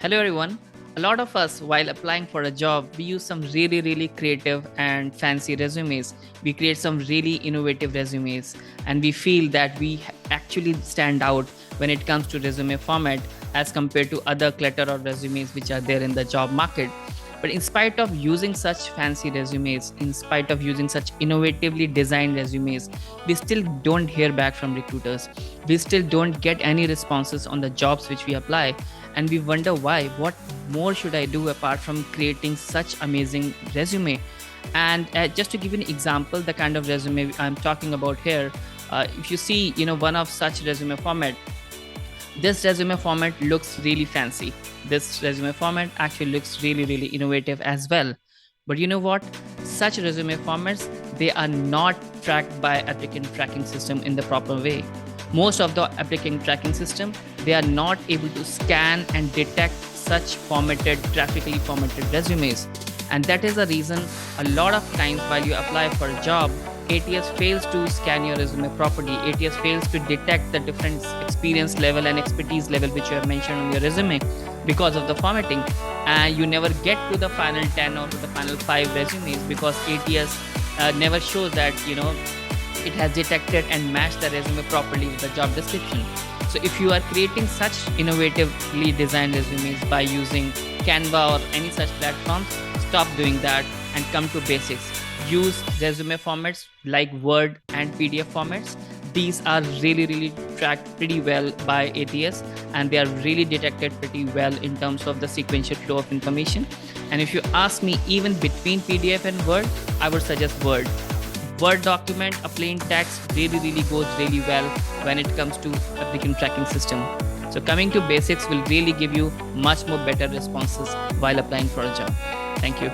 Hello, everyone. A lot of us, while applying for a job, we use some really creative and fancy resumes. We create some really innovative resumes, and we feel that we actually stand out when it comes to resume format as compared to other clutter of resumes which are there in the job market. But in spite of using such fancy resumes, in spite of using such innovatively designed resumes, we still don't hear back from recruiters. We still don't get any responses on the jobs which we apply. And we wonder why. What more should I do apart from creating such amazing resume? And just to give you an example, the kind of resume I'm talking about here, if you see, one of such resume format, this resume format looks really fancy. This resume format actually looks really innovative as well. But you know what? Such resume formats, they are not tracked by applicant tracking system in the proper way. Most of the applicant tracking system, they are not able to scan and detect such graphically formatted resumes. And that is the reason a lot of times while you apply for a job, ATS fails to scan your resume properly. ATS fails to detect the different experience level and expertise level which you have mentioned on your resume because of the formatting. And you never get to the final 10 or to the final 5 resumes because ATS never shows that, it has detected and matched the resume properly with the job description. So if you are creating such innovatively designed resumes by using Canva or any such platforms, stop doing that and come to basics. Use resume formats like Word and PDF formats. These are really tracked pretty well by ATS, and they are really detected pretty well in terms of the sequential flow of information. And if you ask me, even between PDF and Word, I would suggest Word. Word document, a plain text really goes really well when it comes to applicant tracking system. So coming to basics will really give you much more better responses while applying for a job. Thank you.